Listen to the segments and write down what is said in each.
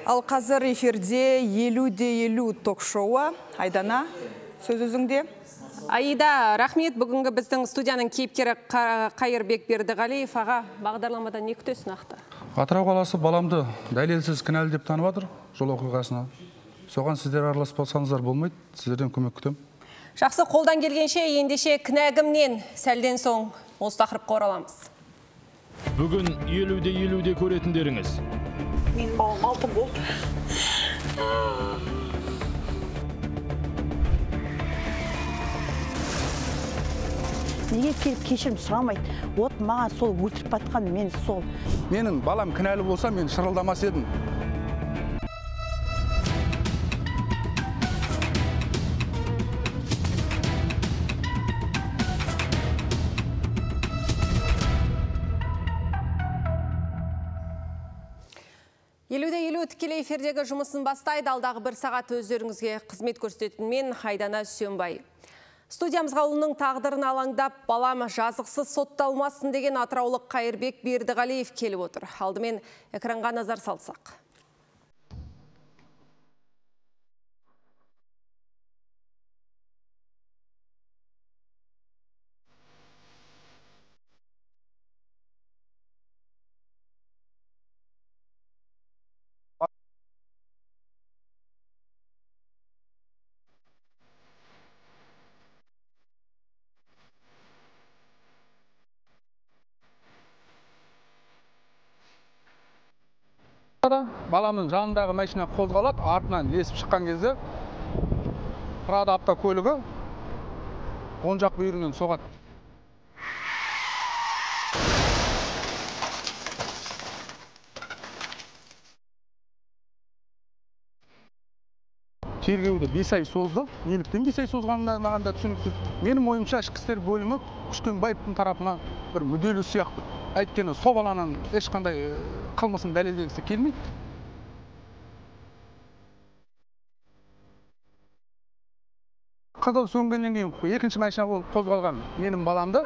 Ал қазір эфирде 50-50 ток-шоуы. Айдана, сөз өзіңде. Аида, рахмет. Бүгінгі біздің студияның кейіпкері Қайырбек Бердіғалиев аға, бағдарламадан не күтесің ақты? Атырау қаласы баламды дәлелсіз кінәлі деп танып жатыр жол оқиғасына. Соған сіздер араласып болсаңыздар болмайды, сіздерден көмек күтем. Жақсы, қолдан келгенше, ендеше кінәгімнен сәлден соң осы тақырыпқа ораламыз. Бүгін 50-50 көретіндеріңіз. Мен балам 6 болды. Неге келіп кешірім сұрамайды? Вот маған сол өлтіріп батқан, мен сол. Менің балам кінәлі болса, мен шырылдамас едім. Тікелей эфирдегі жұмысын бастайды. Алдағы бір сағат өздеріңізге қызмет көрсететін мен Айдана Үсенбай. Студиямызға ұлының тағдырын алаңдап, балам жазықсыз сотталмасын деген атыраулық Қайырбек Бердіғалиев келіп отыр. Алдымен экранға назар салсақ. Баламның жанындағы машина қозғалады, артынан лесіп шыққан кезде Прада автокөлігі оң жақ бүйірінен соғады. Тергеуді 5 ай созды. Неліктен 5 ай созғанына маған да түсініксіз. Менің ойымша ішкі істер бөлімі Күшкенбаевтың тарапынан бір мүдделі сияқты. Өйткені сол баланың ешқандай қылмысын дәлелдегісі келмейді. Қызыл сөнгеннен кейін екінші машина болып қозғалған менің баламды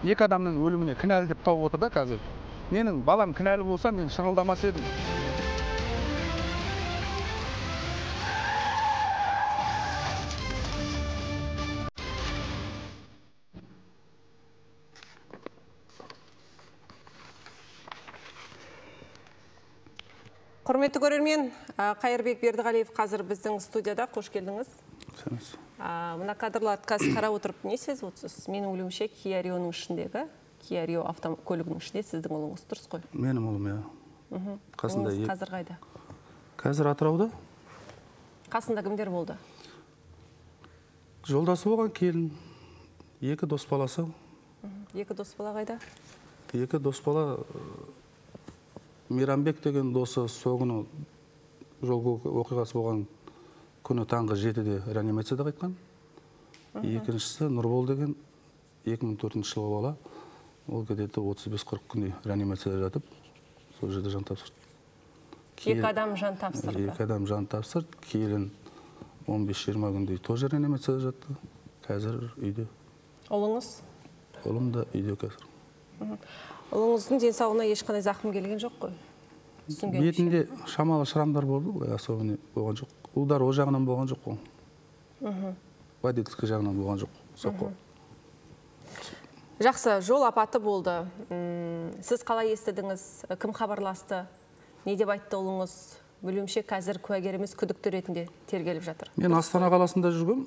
екі адамның өліміне кінәлі деп тауып отыр да қазір. Менің балам кінәлі болса, мен шырылдамас едім. Құрметті көрермен, Қайырбек Бердіғалиев қазір біздің студияда. Қош келдіңіз. Мына кадрларды қазір қарап отырып не сезіп отырсыз? Менің өлімше Kia Rio'ның ішіндегі, Kia Rio автокөлігінің ішінде сіздің ұлыңыз тұрсыз қой. Менің ұлым, иә. Ұлыңыз қазір қайда? Қазір Атырауда. Қасында кімдер болды? Жолдасы болған келін, екі дос баласы. Екі дос бала қайда? Екі дос бала Мейрамбек деген досы соғыны жол оқиғасы болған күні таңғы 7-де реанимацияда қайтқан. Екіншісі Нұрбол деген 2004 жылғы бала. Ол кедеті 35-40 күндей реанимацияда жатып, сол жерде жан тапсырды. Екі адам жан тапсырды. Екі адам жан тапсырды. Келін 15-20 күндей тоже реанимацияда жатты. Қазір үйде. Ұлыңыз? Ұлым да үйде қазір. Ұлыңыздың денсаулығына ешқандай зақым келген жоқ қой? Бетінде шамалы шырамдар болды, особенно болған жоқ. Удар о жағынан болған жоқ қой. Водительский жағынан болған жоқ. Соққы. Жақсы, жол апаты болды. Сіз қалай естідіңіз? Кім хабарласты? Не деп айтты ұлыңыз? Бөлімше қазір куәгеріміз күдікті ретінде тергеліп жатыр. Мен Астана қаласында жүргем.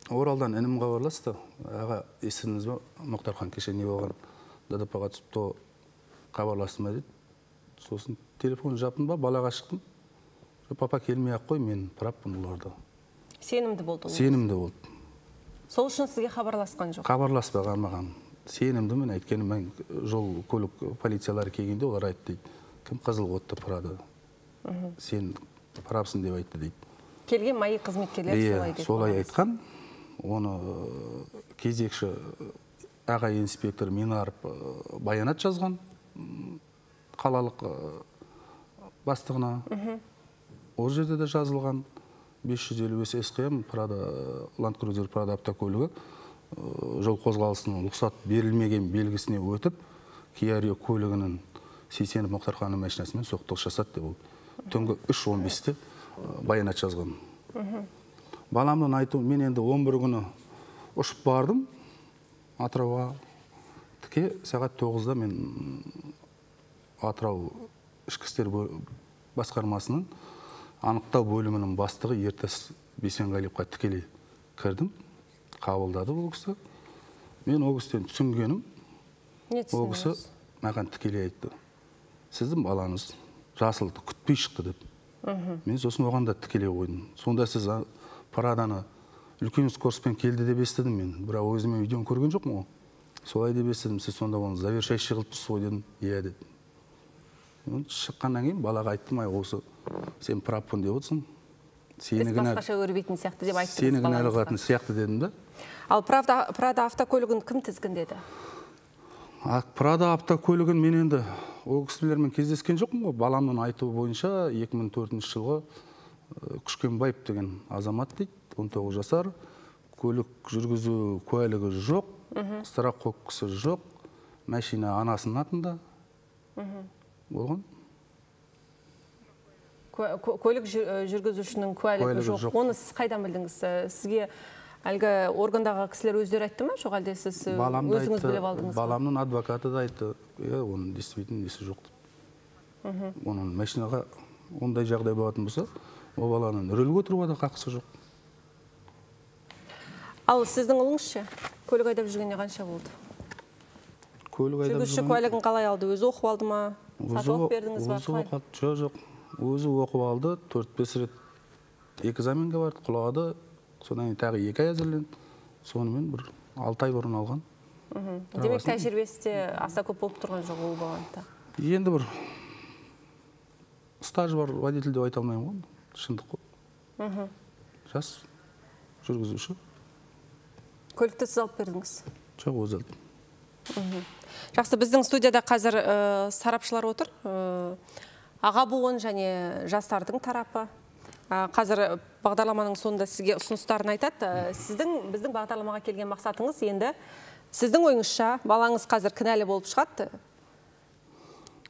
Оралдан інім хабарласты. Аға, естідіңіз бе? Мұхтархан кеше не болған? ДДП-ға түсіп хабарласты ма дейді. Сосын телефон жаптым ба, балаға шықтым. Папа келмей-ақ қой, мен праппын оларды. Сенімді болды? Сенімді болды. Сол үшін сізге хабарласқан жоқ? Хабарласпаған маған. Сенімді мен айткені, мен жол көлік полициялары келгенде олар айтты дейді. Кім қызыл отты Прада? Сен прапсың деп айтты дейді. Келген майы қызметкерлер солай дейді. Солай айтқан. Оны кезекші аға инспектор Минаров баянат жазған қалалық бастығына. Ол жерде де жазылған 555 СКМ Land Cruiser Prada автокөлігі жол қозғалысының рұқсат берілмеген белгісіне өтіп, Kia Rio көлігінің Сейсенов Мұхтарханның машинасымен соқтығыс жасады деп болды. түнгі 3:15-те баянат жазған. Баламның айтуы, мен енді 11 күні ұшып бардым Атырауға. Тіке сағат 9-да мен Атырау ішкі істер басқармасының анықтау бөлімінің бастығы Ертас Бейсенғалиевқа тікелей кірдім, қабылдады ол кісі. Мен ол кісіден түсінгенім, ол кісі маған тікелей айтты: сіздің балаңыз жасылды күтпей шықты деп. Мен сосын оған да тікелей қойдым. Сонда сіз параданы үлкен скороспен келді деп естідім мен, бірақ өзіме видеоны көрген жоқпын ғой. Солай деп естідім, сіз сонда оны завершающий қылып тұрсыз ғой дедім. Иә деді. Шыққаннан кейін балаға айттым: ай, осы сен праппын деп отырсың. Сіз басқаша өрбейтін сияқты деп айттыңыз сені балаңызға. кінәлі сияқты дедім да. Ал Прада автокөлігін кім тізгіндеді? Прада автокөлігін мен енді ол кісілермен кездескен жоқпын ғой. Баламның айтуы бойынша 2004 жылғы Күшкенбаев деген азамат дейді, 19 жасар, көлік жүргізу куәлігі жоқ, страховкасы жоқ, машина анасының атында болған. Көлік жүргізушінің куәлігі жоқ. Оны сіз қайдан білдіңіз? Сізге әлгі органдағы кісілер өздері айтты ма? Жоқ, әлде сіз өзіңіз біліп алдыңыз ба? Баламның адвокаты да айтты, оның действительно несі жоқ. Оның машинаға ондай жағдай болатын болса, ол баланың рөлге отыруға да қақысы жоқ. Ал сіздің ұлыңыз ше? Көлік айдап жүргенде қанша болды? Жүргізуші куәлігін қалай алды? Өзі оқып алды ма? Сатылып бердіңіз ба? Жоқ. Өзі оқып алды, 4-5 рет экзаменге барды, құлады. Содан кейін тағы 2 ай әзірленді. Сонымен бір 6 ай бұрын алған. Демек, тәжірибесі де аса көп болып тұрған жоқ ол болғанда. Енді бір стаж бар водитель деп айта алмаймын ғой. Шындық қой. Жас жүргізуші. Көлікті сіз алып бердіңіз? Жоқ, өзі алды. Жақсы, біздің студияда қазір сарапшылар отыр. Аға буын және жастардың тарапы. Қазір бағдарламаның соңында сізге ұсыныстарын айтады. Біздің бағдарламаға келген мақсатыңыз енді сіздің ойыңызша балаңыз қазір кінәлі болып шығады.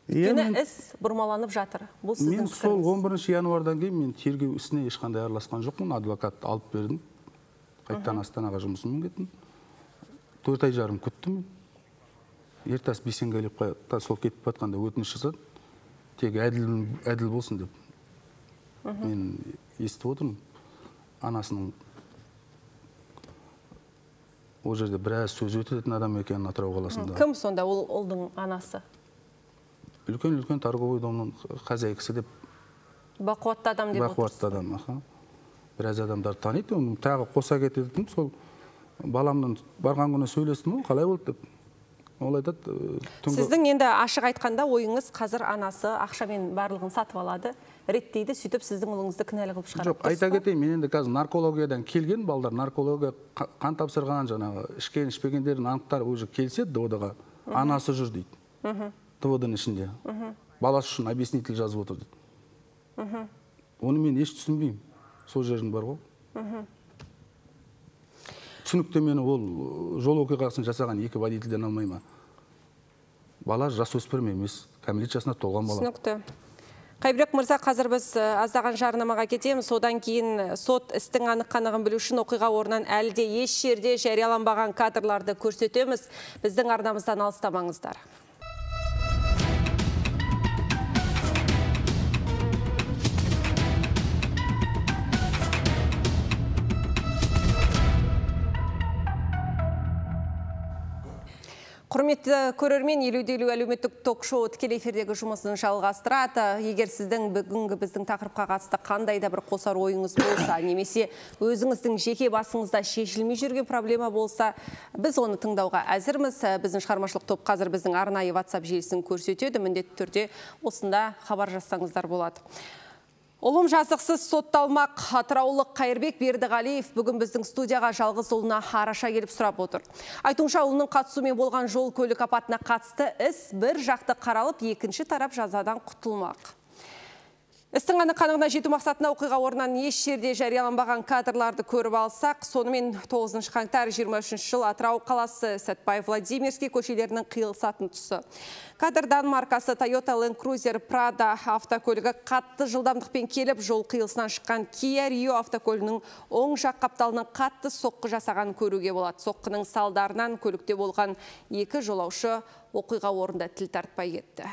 Өйткені іс бұрмаланып жатыр. Бұл сіздің мен сол 11 январдан кейін мен тергеу ісіне ешқандай араласқан жоқпын. Адвокат алып бердім. Қайттан Астанаға жұмысыммен кеттім. 4 ай жарым күттім. Ертас Бейсенғалиевқа сол кетіп батқанда өтініш жасады. Тек әділ болсын деп. Мен естіп отырмын. Анасының ол жерде біраз сөз өтетін адам екенін Атырау қаласында. Кім сонда ол ұлдың анасы? Үлкен торговый домның хозяйкасы деп. Бақуатты адам деп отырсыз. Бақуатты адам. Біраз адамдар таниды. Тағы қоса кететін. Сол баламның барған күні сөйлестім, қалай болды деп. Ол айтады. Сіздің енді ашық айтқанда ойыңыз қазір анасы ақшамен барлығын сатып алады, реттейді, сөйтіп сіздің ұлыңызды кінәлі қылып шығарады. Жоқ, айта кетейін, мен енді қазір наркологиядан келген балдар, наркология қан тапсырған жаңағы ішкен ішпегендердің анықтары уже келседі ДОД-ға, анасы жүр дейді. ДОД-ның ішінде. Баласы үшін объяснитель жазып отыр дейді. Оны мен еш түсінбеймін. Сол жердің бар ғой. Түсініктемені ол жол оқиғасын жасаған 2 водительден алмай ма? Бала жасөспірім емес, кәмелет жасына толған бала. Түсінікті. Қайбірек мырза, қазір біз аздаған жарнамаға кетеміз. Содан кейін сот істің анық-қанығын білу үшін оқиға орнынан әлі де еш жерде жарияланбаған кадрларды көрсетеміз. Біздің арнамыздан алыстамаңыздар. Құрметті көрермен, 50-50 әлеуметтік ток-шоу тікелей эфирдегі жұмысын жалғастырады. Егер сіздің бүгінгі біздің тақырыпқа қатысты қандай да бір қосар ойыңыз болса, немесе өзіңіздің жеке басыңызда шешілмей жүрген проблема болса, біз оны тыңдауға әзірміз. Біздің шығармашылық топ қазір біздің арнайы WhatsApp желісін көрсетеді. Міндетті түрде осында хабар жазсаңыздар болады. Ұлым жазықсыз сотталмақ. Атыраулық Қайырбек Бердіғалиев бүгін біздің студияға жалғыз ұлына араша келіп сұрап отыр. Айтуынша, ұлының қатысуымен болған жол көлік апатына қатысты іс бір жақты қаралып, екінші тарап жазадан құтылмақ. Істің анық-қанығына жету мақсатына оқиға орнынан еш жерде жарияланбаған кадрларды көріп алсақ, сонымен 9 қаңтар 23 жыл Атырау қаласы Сәтбаев Владимирский көшелерінің қиылысатын тұсы. Кадрдан маркасы Toyota Land Cruiser Prado автокөлігі қатты жылдамдықпен келіп, жол қиылысынан шыққан Kia Rio автокөлінің оң жақ қапталының қатты соққы жасаған көруге болады. Соққының салдарынан көлікте болған 2 жолаушы оқиға орнында тіл тартпай кетті.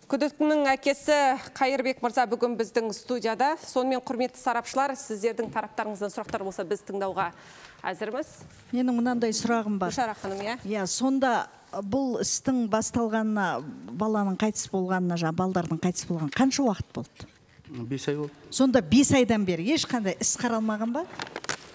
Күдіктінің әкесі Қайырбек мырза бүгін біздің студияда. Сонымен құрметті сарапшылар, сіздердің тараптарыңыздан сұрақтар болса біз тыңдауға әзірміз. Менің мынандай сұрағым бар. Гүлшара ханым, иә, сонда бұл істің басталғанына, баланың қайтыс болғанына, балдардың қайтыс болған қанша уақыт болды? 5 ай болды. Сонда 5 айдан бері ешқандай іс қаралмаған ба?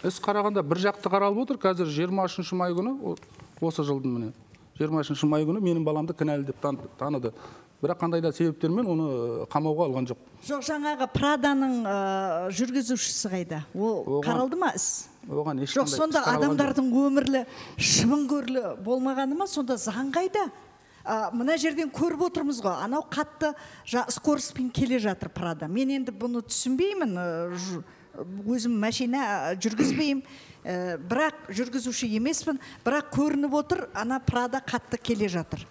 Іс қарағанда бір жақты қаралып отыр. Қазір 23 май күні, осы жылдың міне 23 май күні менің баламды кінәлі деп таныды. Бірақ қандай да себептермен оны қамауға алған жоқ. Жоқ, жаңағы Праданың жүргізушісі қайда? Ол қаралды ма іс? Оған ешқандай. Жоқ, сонда адамдардың өмірлі, шыбын көрлі болмағаны ма? Сонда заң қайда? Мына жерден көріп отырмыз ғой, анау қатты скороспен келе жатыр Прада. Мен енді бұны түсінбеймін, өзім машина жүргізбеймін, бірақ жүргізуші емеспін, бірақ көрініп отыр, ана Прада қатты келе жатыр.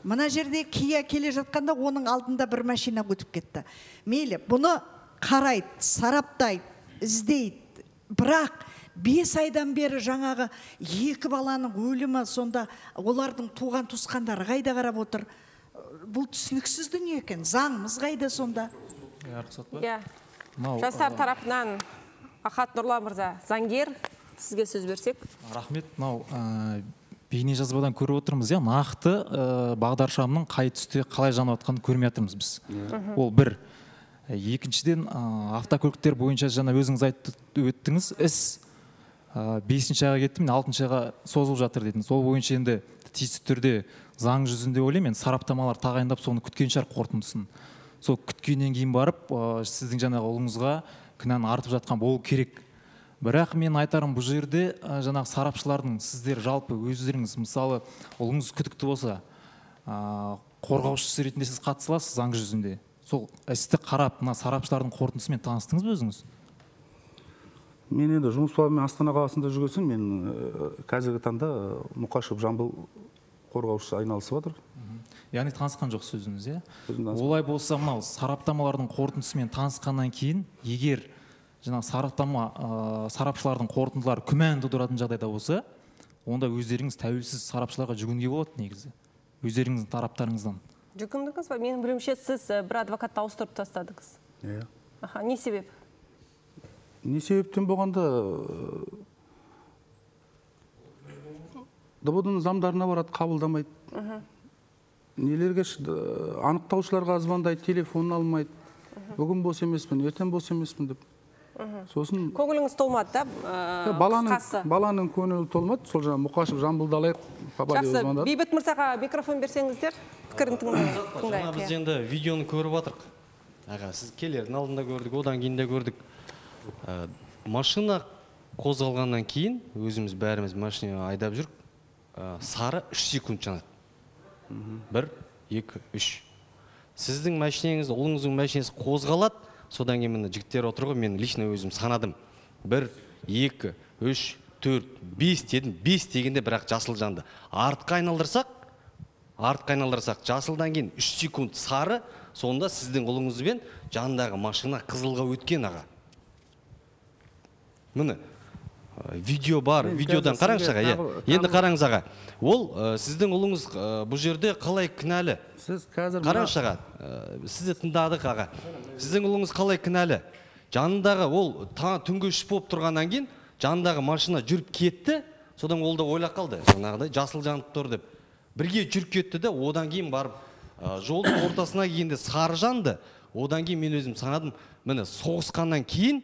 Мына жерде Kia келе жатқанда оның алдында бір машина өтіп кетті. Мейлі, бұны қарайды, сараптайды, іздейді. Бірақ 5 айдан бері жаңағы 2 баланың өлімі, сонда олардың туған туысқандары қайда қарап отыр? Бұл түсініксіз дүние екен. Заңымыз қайда сонда? Жастар тарапынан Ахат Нұрлан мырза, заңгер, сізге сөз берсек. Рахмет. Бейне жазбадан көріп отырмыз, нақты бағдаршамның қай түсте қалай жанып жатқанын көрмей жатырмыз біз. Ол бір. Екіншіден, автокөліктер бойынша жаңа өзіңіз айтып өттіңіз, іс 5-ші айға кетті, 6-ші айға созылып жатыр дедіңіз. Сол бойынша енді тиісті түрде заң жүзінде ойлаймын, сараптамалар тағайындап, соны күткен шығар қорытындысын. Сол күткеннен кейін барып, сіздің жаңағы ұлыңызға кінәні артып жатқан болу керек. Бірақ мен айтарым, бұл жерде жаңағы сарапшылардың сіздер жалпы өздеріңіз, мысалы ұлыңыз күдікті болса, қорғаушысы ретінде сіз қатыса аласыз заң жүзінде. Сол істі қарап, мына сарапшылардың қорытындысымен таныстыңыз ба өзіңіз? Мен енді жұмыс бабымен Астана қаласында жүргесін, мен қазіргі таңда Мұқашев Жамбыл қорғаушысы айналысып жатыр. Яғни танысқан жоқсыз өзіңіз, Олай болса, мынау сараптамалардың қорытындысымен танысқаннан кейін, егер сарапшылардың қорытындылары күмән тудыратын жағдайда болса, онда өздеріңіз тәуелсіз сарапшыларға жүгінуге болады негізі. Өздеріңіздің тараптарыңыздан. Жүгіндіңіз ба? Менің білуімше сіз бір адвокатты ауыстырып тастадыңыз. Не себеп? Не себептен болғанда ДБ-ның замдарына барады, қабылдамайды. Нелерге анықтаушыларға звондайды, телефонын алмайды. Бүгін бос емеспін, ертең бос емеспін деп. Сосын көңіліңіз толмады да, қысқасы. Баланың көңілі толмады. Сол жаңа Мұқашев Жамбылды алайық. Жақсы, Бейбіт мырзаға микрофон берсеңіздер, пікірін тыңдайық. Жаңа біз енді видеоны көріп жатырық. Сіз келердің алдында көрдік, одан кейін де көрдік. Машина қозғалғаннан кейін, өзіміз бәріміз машина айдап жүрік, сары 3 секунд жанады. 1, 2, 3. Сіздің машинеңіз, ұлыңыздың машинесі қозғалады. Содан кейін мені жігіттер отыр ғой, мен лично өзім санадым. 1, 2, 3, 4, 5 дедім. 5 дегенде бірақ жасыл жанды. Артқа айналдырсақ, жасылдан кейін 3 секунд сары, сонда сіздің ұлыңызбен жандағы машина қызылға өткен аға. Міне, видео бар, видеодан қараңыз аға. Енді қараңыз аға. Ол сіздің ұлыңыз бұл жерде қалай кінәлі? Қараңыз аға, сізді тыңдадық аға. Сіздің ұлыңыз қалай кінәлі? Жанындағы ол түнгі 3 болып тұрғаннан кейін, жанындағы машина жүріп кетті, содан ол да ойлап қалды. Жаңағыдай жасыл жанып тұр деп. Бірге жүріп кетті де, одан кейін барып жолдың ортасына келгенде сары жанды. Одан кейін мен өзім санадым, міне соғысқаннан кейін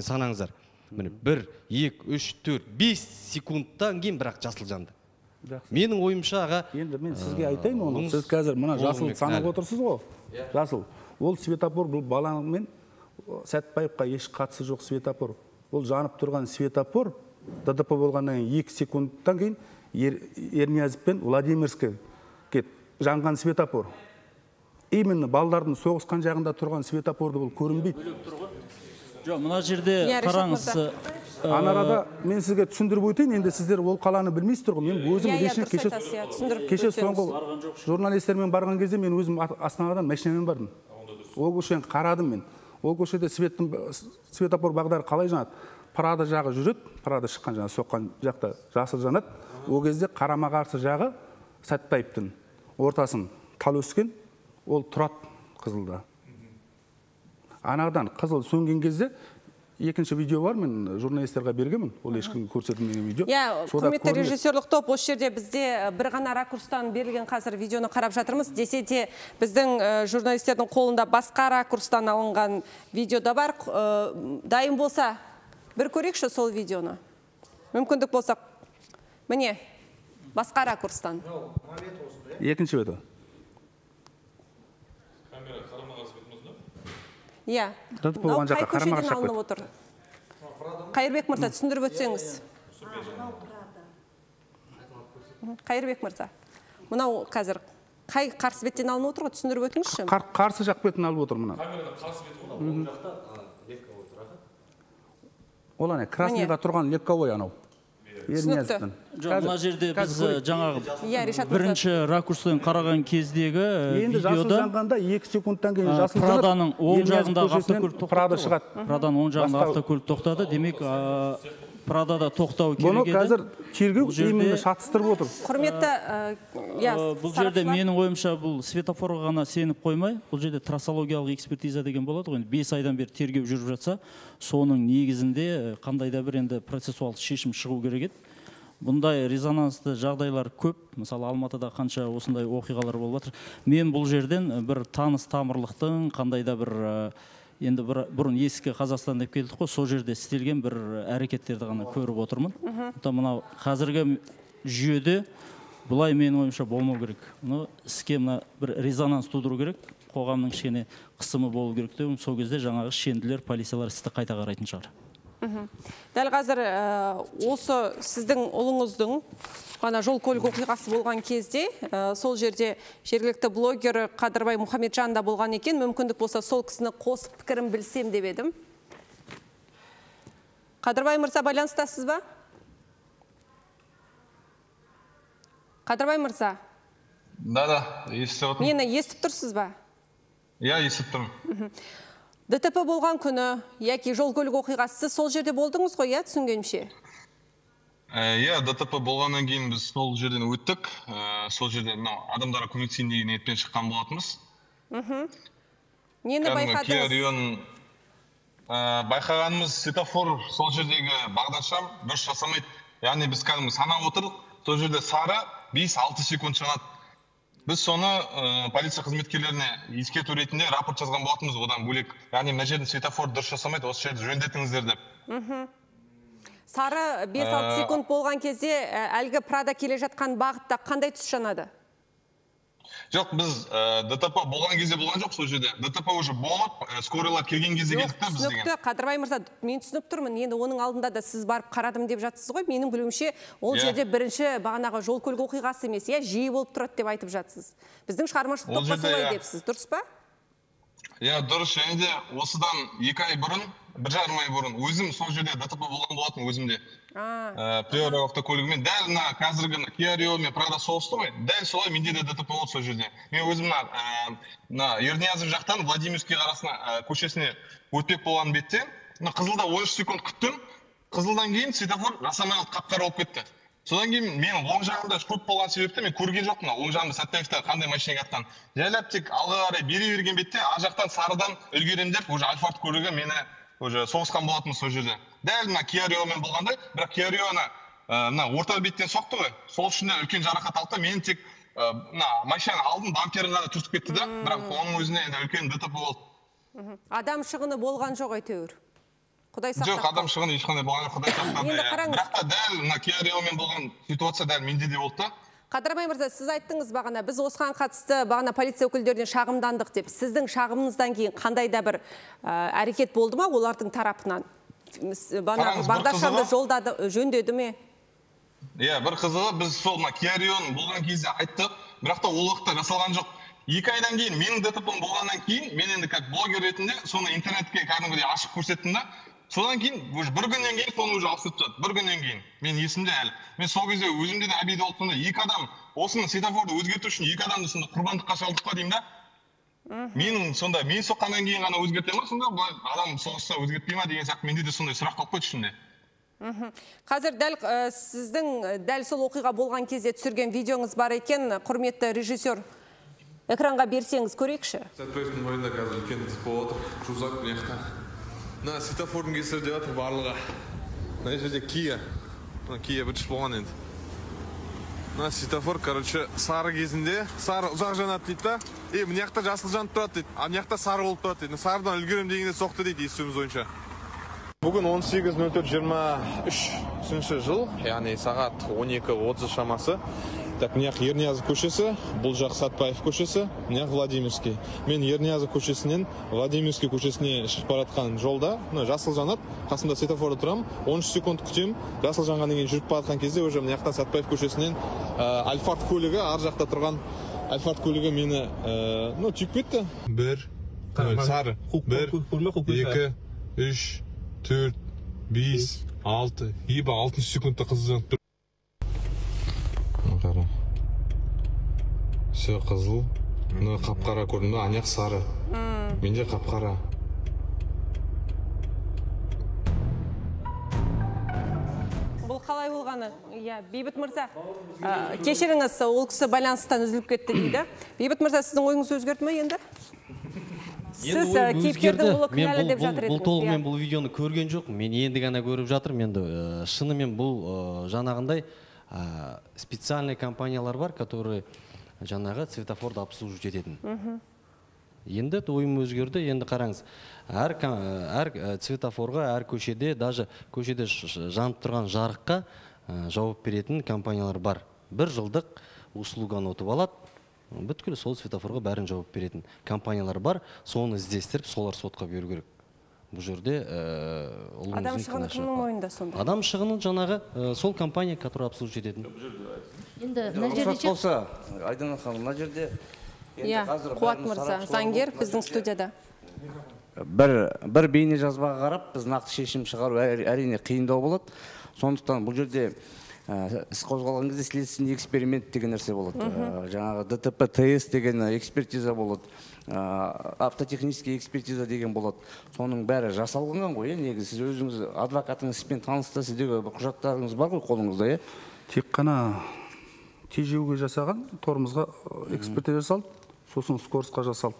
санаңыздар. 1, 2, 3, 4, 5 секундтан кейін бірақ жасыл жанды. Менің ойымша аға... Енді мен сізге айтайын оны. Сіз қазір мына жасыл санап отырсыз ғой. Жасыл. Ол светофор, бұл балаңмен Сәтбаевқа еш қатысы жоқ светофор. Ол жанып тұрған светофор, ДТП болғаннан 2 секундтан кейін Ерниязов пен Владимирский жанған светофор. именно балдардың соғысқан жағында тұрған светофорды бұл көрінбейді. Жоқ, мына жерде қараңыз. Анарада мен сізге түсіндіріп өтейін, енді сіздер ол қаланы білмейсіздер ғой. Мен өзім кеше соңғы журналистермен барған кезде мен өзім Астанадан машинамен бардым. Ол көшені қарадым мен. Ол көшеде светофор бағдары қалай жанады? Прада жағы жүреді, Прада шыққан жаңа соққан жақта жасыл жанады. Ол кезде қарама қарсы жағы Сәтпаевтың ортасын тал өскен, ол тұрады қызылда. Анадан қызыл сөнген кезде екінші видео бар, мен журналистерге бергенмін, ол ешкімге көрсетілмеген видео. Құрметті режиссерлік топ, осы жерде бізде бір ғана ракурстан берілген қазір видеоны қарап жатырмыз. Десе де біздің журналистердің қолында басқа ракурстан алынған видео да бар. Дайын болса, бір көрейікші сол видеоны. Мүмкіндік болса, міне, басқа ракурстан. Екінші видео. Иә, қай көшеден алынып отыр? Қайырбек мырза, түсіндіріп өтсеңіз. Қайырбек мырза, мынау қазір қай қарсы беттен алынып отыр ғой, түсіндіріп өтіңізші? Қарсы жақ беттен алып отыр мына. Ол ане, краснойға тұрған легковой анау. Түсінікті. Мына жерде біз жаңағы бірінші ракурстан қараған кездегі видеода Праданың оң жағындағы автокөлік тоқтады. Праданың оң жағындағы автокөлік тоқтады. Демек, Прадада тоқтау керек еді. Бұны қазір тергеу именно шатыстырып отыр. Құрметті, бұл жерде менің ойымша бұл светофорға ғана сеніп қоймай, бұл жерде трассологиялық экспертиза деген болады ғой. 5 айдан бері тергеу жүріп жатса, соның негізінде қандай да бір енді процессуалды шешім шығу керек еді. Бұндай резонансты жағдайлар көп. Мысалы, Алматыда қанша осындай оқиғалар болып жатыр. Мен бұл жерден бір таныс тамырлықтың қандай да бір енді бұрын ескі Қазақстан деп келдік қой, сол жерде істелген бір әрекеттерді ғана көріп отырмын. Мынау қазіргі жүйеде бұлай менің ойымша болмау керек. Іске бір резонанс тудыру керек, қоғамның кішкене қысымы болу керек деп, сол кезде жаңағы шенділер, полициялар істі қайта қарайтын шығар. Дәл қазір осы сіздің ұлыңыздың ғана жол көлік оқиғасы болған кезде сол жерде жергілікті блогер Қадырбай Мұхамеджан да болған екен. Мүмкіндік болса сол кісіні қосып пікірін білсем деп едім. Қадырбай мырза, байланыстасыз ба? Қадырбай мырза? Да, естіп отырмын. Мені естіп тұрсыз ба? Иә, естіп тұрмын. ДТП болған күні, яки жол көлік оқиғасы сол жерде болдыңыз ғой, иә, түсінгенімше? Иә, ДТП болғаннан кейін біз сол жерден өттік. Сол жерде адамдарға көмектесейін деген ниетпен шыққан болатынбыз. Нені байқадыңыз? Байқағанымыз светофор сол жердегі бағдаршам дұрыс жасамайды. Яғни біз кәдімгі санап отырдық, сол жерде сары 5-6 секунд шығады. Біз соны полиция қызметкерлеріне ескерту ретінде рапорт жазған болатынбыз, одан бөлек. Яғни мына жердің светофор дұрыс жасамайды, осы жерді жөндетіңіздер деп. Сары 5-6 секунд болған кезде әлгі Прада келе жатқан бағытта қандай түс жанады? Жоқ, біз ДТП болған кезде болған жоқ сол жерде. ДТП уже болып, скорыйлар келген кезде келдік та біз деген. Түсінікті, Қадырбай мырза, мен түсініп тұрмын. Енді оның алдында да сіз барып қарадым деп жатсыз ғой. Менің білуімше, ол жерде бірінші бағанағы жол көлік оқиғасы емес, иә, жиі болып тұрады деп айтып жатсыз. Біздің шығармашылық топта солай депсіз, дұрыс па? Иә, дұрыс. Және де осыдан 2 ай бұрын, 1,5 ай бұрын өзім сол жерде ДТП болған болатын өзімде. Приора автокөлігімен дәл мына қазіргі Kia Rio мен Prada соғысты ғой, дәл солай менде де ДТП болды сол жерде. Мен өзім мына Ерниязов жақтан Владимирский арасына көшесіне өтпек болған бетте, қызылда 13 секунд күттім. Қызылдан кейін светофор жасамай алып қап-қара болып кетті. Содан кейін мен оң жағында көп болған себепті мен көрген жоқпын. Оң жағында Сәтпаевта қандай машина жатқан. Жайлап тек алға қарай бере берген бетте ар жақтан сарыдан үлгерем деп, уже Альфард көлігі мені уже соғысқан болатын сол жерде. Дәл мына Kia Rio-мен болғандай, бірақ Kia Rio-ны мына орта беттен соқты ғой. Сол үшін үлкен жарақат алды. Мен тек мына машина алдын бамперін ғана түртіп кетті да, бірақ оның өзіне үлкен ДТП болды. Адам шығыны болған жоқ әйтеуір. Құдай сақтап. Жоқ, адам шығыны ешқандай болған жоқ, Құдай сақтап. Бірақ та дәл мына Kia Rio-мен болған ситуация дәл менде де болды да. Қадырбай мырза, сіз айттыңыз бағана, біз осыған қатысты бағана полиция өкілдерінен шағымдандық деп. Сіздің шағымыңыздан кейін қандай да бір әрекет болды ма олардың тарапынан? Бағдаршамды жолдады, жөндеді ме? Иә, бір қызығы біз сол Kia Rio-ны болған кезде айттық, бірақ та ол уақытта жасалған жоқ. 2 айдан кейін менің ДТП-м болғаннан кейін мен енді как блогер ретінде соны интернетке кәдімгідей ашып көрсеттім да. Содан кейін уже бір күннен кейін соны уже алып кетіп жатыр. Бір күннен кейін. Мен есімде әлі. Мен сол кезде өзімде де обида болды, сонда 2 адам осыны светофорды өзгерту үшін 2 адамды сонда құрбандыққа шалдық па деймін да. Менің сонда мен соққаннан кейін ғана өзгерте ма, сонда адам соғысса өзгертпей ма деген сияқты менде де сондай сұрақ қалып қойды ішімде. Қазір дәл сіздің дәл сол оқиға болған кезде түсірген видеоңыз бар екен, құрметті режиссер. Экранға берсеңіз көрейікші. Сәтбаевтың бойында қазір үлкен болып отыр, жузак мына мына светофордың кесірі деп жатыр барлығы. Мына жерде Kia бірінші болған енді. Мына светофор, короче, сары кезінде, сары ұзақ жанады дейді да, мына жақта жасыл жанып тұрады дейді, мына жақта сары болып тұрады дейді. Сарыдан үлгерем дегенде соқты дейді естуіміз бойынша. Бүгін 18.04.23 жыл, яғни сағат 12:30 шамасы. Так, мына жақ Ерниязов көшесі, бұл жақ Сәтбаев көшесі, мына жақ Владимирский. Мен Ерниязов көшесінен Владимирский көшесіне шығып баратқан жолда, жасыл жанып, қасымда светофорда тұрам, 13 секунд күтем, жасыл жанғаннан кейін жүріп баратқан кезде уже мына жақтан Сәтбаев көшесінен Альфард көлігі, ар жақта тұрған Альфард көлігі мені түйіп кетті. 1, сары, 1, 2, 3, 4, 5, 6, еба 6 секундта қызыл жанып тұр. Қара. Все қызыл. Қап-қара көрдім да, аяқ сары. Менде қап-қара. Бұл қалай болғаны? Бейбіт мырза, кешіріңіз, ол кісі байланыстан үзіліп кетті дейді. Бейбіт мырза, сіздің ойыңыз өзгерді ме енді? Сіз кейіпкердің ұлы кінәлі деп жатыр едіңіз. Бұл толығымен бұл видеоны көрген жоқ. Мен енді ғана көріп жатырмын. Енді шынымен бұл жаңағындай специальный компаниялар бар, которые жаңағы светофорды обслуживать ететін. Енді ойым өзгерді. Енді қараңыз, әр светофорға, әр көшеде, даже көшеде жанып тұрған жарыққа жауап беретін компаниялар бар. 1 жылдық услуганы ұтып алады. Бүткіл сол светофорға бәрін жауап беретін компаниялар бар. Соны іздестіріп, солар сотқа беру керек. Бұл жерде адам шығыны кімнің мойнында сонда? Адам шығыны жаңағы сол компания, который обслуживать ететін. Енді мына жерде болса, Айдана ханым, мына жерде Қуат мырза, заңгер біздің студияда. Бір бейне жазбаға қарап, біз нақты шешім шығару әрине қиындау болады. Сондықтан бұл жерде іс қозғалған кезде следственный эксперимент деген нәрсе болады. Жаңағы ДТП ТС деген экспертиза болады. Автотехнический экспертиза деген болады. Соның бәрі жасалған ғой, негізі сіз өзіңіз адвокатыңыз іспен танысты, сіздегі құжаттарыңыз бар ғой қолыңызда, Тек қана тежеуге жасаған, торымызға экспертиза жасалды, сосын скоростқа жасалды.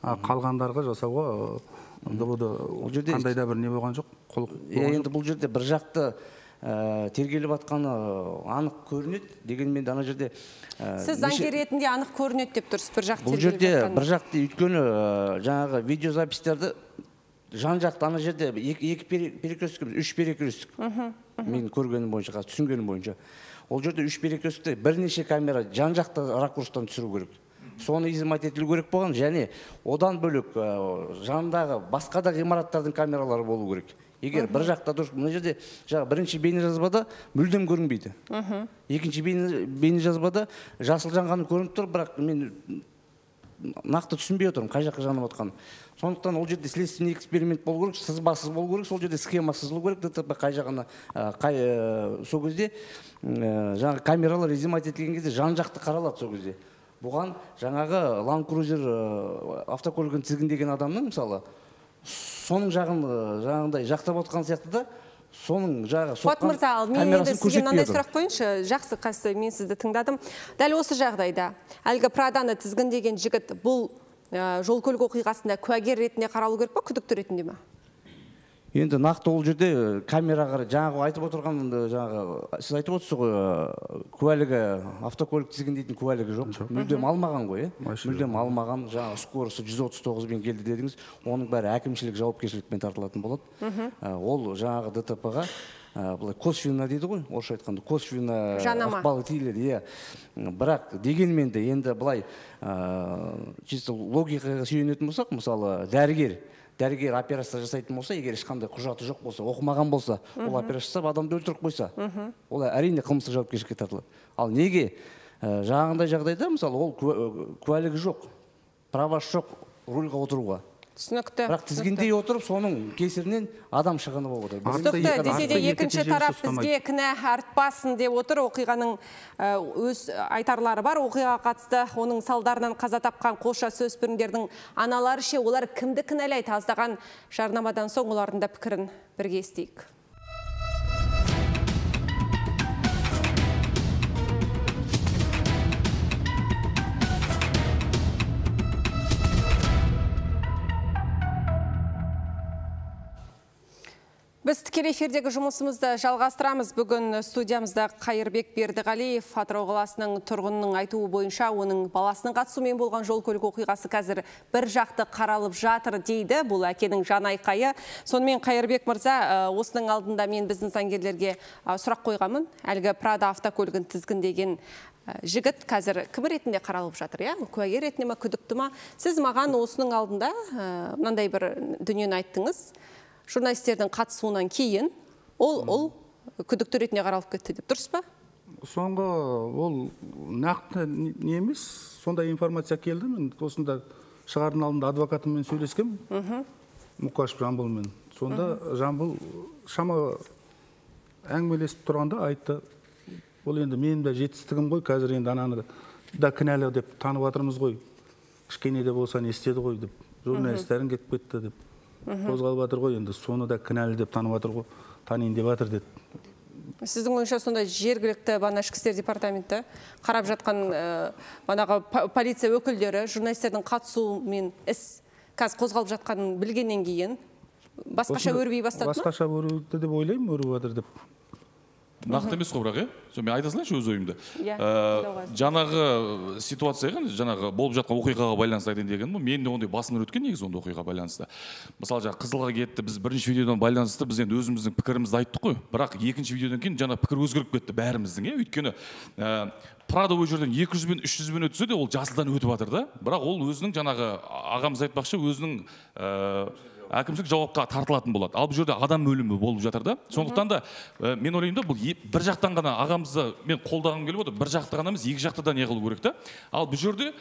Қалғандарға жасауға қандай да бір не болған жоқ. Енді бұл жерде бір жақты тергеліп атқаны анық көрінеді, дегенмен ана жерде... Сіз заңгер ретінде анық көрінеді деп тұрсыз, бір жақты тергеліп атқаны. Бұл жерде бір жақты, өйткені жаңағы видеозапистерді жан жақты ана жерде 2 перекрестік, 3 перекрестік. Мен көргенім бойынша, түсінгенім бойынша. Ол жерде 3 перекрестікте бірнеше камера жан жақты ракурстан түсіру керек. Соны изымать етілу керек болған, және одан бөлек жанындағы басқа да ғимараттардың камералары болу керек. Егер бір жақта дұрыс, мына жерде бірінші бейнежазбада мүлдем көрінбейді. Екінші бейнежазбада жасыл жанғаны көрініп тұр, бірақ мен нақты түсінбей отырмын, қай жаққа жанып отқаны. Сондықтан ол жерде следственный эксперимент болу керек, сызбасыз болу керек, сол жерде схема сызылу керек, ДТП қай жағына, сол кезде жаңағы камералар изымать етілген кезде жан жақты қаралады сол кезде. Бұған жаңағы Land Cruiser автокөлігін тізгіндеген адамның мысалы соның жағындай жақтап отқан сияқты да, соның жағы соққан камерасын көрсетпей мынандай сұрақ қойыншы, жақсы қасы, мен сізді тыңдадым. Дәл осы жағдайда, әлгі Праданы тізгіндеген жігіт бұл жол көлік оқиғасында куәгер ретінде қаралу керек па, күдікті ретінде ме? Енді нақты ол жерде камераға жаңағы айтып отырған, сіз айтып отырсыз ғой, куәлігі, автокөлік тізгіндейтін куәлігі жоқ. Мүлдем алмаған ғой, мүлдем алмаған, жаңағы скоросты 139-бен келді дедіңіз, оның бәрі әкімшілік жауапкершілікпен тартылатын болады. Ол жаңағы ДТП-ға косвенно дейді ғой, орысша айтқанда, косвенно ықпалы тиіледі. Бірақ дегенмен де енді былай чисто логикаға сүйенетін болсақ, мысалы дәрігер операция жасайтын болса, егер ешқандай құжаты жоқ болса, оқымаған болса, ол операция жасап адамды өлтіріп қойса, ол әрине қылмыстық жауапкершілікке тартылады. Ал неге жаңағындай жағдайда, мысалы, ол куәлігі жоқ, правасы жоқ рульға отыруға. Түсінікті. Бірақ тізгіндей отырып, соның кесірінен адам шығыны болып отыр. Түсінікті, десе де екінші тарап бізге кінә артпасын деп отыр. Оқиғаның өз айтарлары бар. Оқиғаға қатысты оның салдарынан қаза тапқан қоша жасөспірімдердің аналары ше, олар кімді кінәлайды? Аздаған жарнамадан соң олардың да пікірін бірге естейік. Біз тікелей эфирдегі жұмысымызды жалғастырамыз. Бүгін студиямызда Қайырбек Бердіғалиев, Атырау қаласының тұрғынының айтуы бойынша, оның баласының қатысуымен болған жол көлік оқиғасы қазір бір жақты қаралып жатыр дейді. Бұл әкенің жан айқайы. Сонымен Қайырбек мырза, осының алдында мен біздің заңгерлерге сұрақ қойғамын. Әлгі Прада автокөлігін тізгіндеген жігіт қазір кім ретінде қаралып жатыр, иә? Куәгер ретінде ме, күдікті ме? Сіз маған осының алдында мынандай бір дүниені айттыңыз. Журналистердің қатысуынан кейін ол күдікті ретінде қаралып кетті деп дұрыс па? Соңғы ол нақты не емес, сондай информация келді. Мен осында шығардың алдында адвокатыммен сөйлескем, Мұқашев Жамбылмен. Сонда Жамбыл шама әңгімелесіп тұрғанда айтты, ол енді менің де жетістігім ғой, қазір енді ананы да кінәлі деп танып жатырмыз ғой, кішкене де болса не істеді ғой деп, журналистерің кетіп кетті деп қозғалып жатыр ғой, енді соны да кінәлі деп танып жатыр ғой, танайын деп жатыр деді. Сіздің ойыңызша сонда жергілікті ішкі істер департаменті қарап жатқан банағы полиция өкілдері журналистердің қатысуымен іс қазір қозғалып жатқанын білгеннен кейін басқаша өрбей бастады ма? Басқаша өрбейді деп ойлаймын, өрбіп жатыр деп. Нақты емес қой, бірақ, мен айта салайыншы өз ойымды. Жаңағы ситуацияға, жаңағы болып жатқан оқиғаға байланысты айтайын деген, мен де ондай басымнан өткен негізі ондай оқиғаға байланысты. Мысалы, жаңағы Қызылға кетті, біз бірінші видеодан байланысты, біз енді өзіміздің пікірімізді айттық қой. Бірақ екінші видеодан кейін жаңа пікір өзгеріп кетті бәріміздің, өйткені Прада ол жерден 200 бен 300 бен өтсе де ол жасылдан өтіп жатыр да. Бірақ ол өзінің жаңағы ағамыз айтпақшы өзінің әкімшілік жауапқа тартылатын болады. Ал бұл жерде адам өлімі болып жатыр да. Сондықтан да мен ойлаймын да, бұл бір жақтан ғана ағамызды мен қолдағым келіп отыр. Бір жақты ғана емес, екі жақты да не қылу керек та. Ал бұл жерде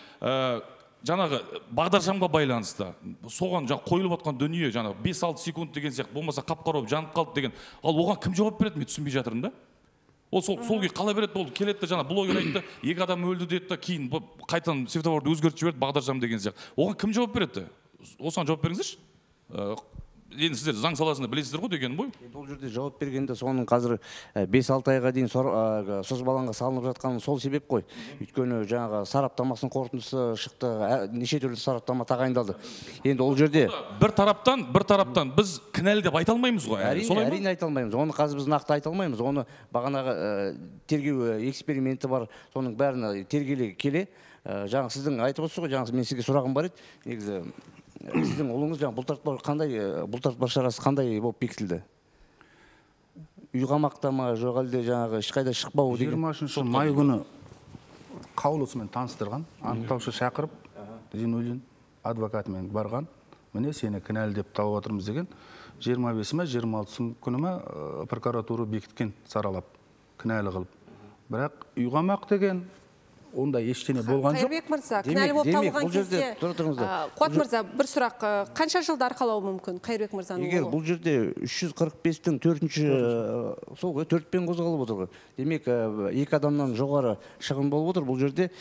жаңағы бағдаршамға байланысты соған қойылып отқан дүние, жаңағы 5-6 секунд деген сияқты, болмаса қап-қара болып жанып қалды деген. Ал оған кім жауап береді, мен түсінбей жатырмын да. Ол сол күйі қалай береді, ол келеді, жаңа блогер айтты, 2 адам өлді деді, кейін қайтадан светофорды өзгертіп жіберді, бағдаршам деген сияқты. Оған кім жауап береді? Осыған жауап беріңіздерші. Енді сіздер заң саласында білесіздер ғой деген бой. Бұл жерде жауап бергенде соның қазір 5-6 айға дейін созбалаңға салынып жатқаны сол себеп қой. Өйткені жаңағы сараптамасының қорытындысы шықты, неше түрлі сараптама тағайындалды. Енді ол жерде бір тараптан біз кінәлі деп айта алмаймыз ғой. Әрине айта алмаймыз. Оны қазір біз нақты айта алмаймыз. Оны бағанағы тергеу эксперименті бар, соның бәрін тергеле келе. Жаңа сіздің айтып отырсыз ғой, жаңа мен сізге сұрағым бар еді. Негізі сіздің ұлыңыз бұлтартпау шарасы қандай болып бекітілді? Үйғамақта ма, жоқ әлде жаңағы ешқайда шықпау деген? 23 май күні қаулысымен таныстырған, анықтаушы шақырып, Зинуллин адвокатымен барған, міне сені кінәлі деп тауып отырмыз деген, 25-26 күні ме прокуратура бекіткен саралап, кінәлі қылып. Бірақ үйғамақ деген онда ештеңе болған жоқ. Қайырбек мырза, кінәлі болып табылған кезде, Қуат мырза, бір сұрақ, қанша жылда арқалауы мүмкін Қайырбек мырзаның Егер бұл жерде 345-тің 4-пен қозғалып отыр. Демек, 2 адамнан жоғары шығын болып отыр. Бұл жерде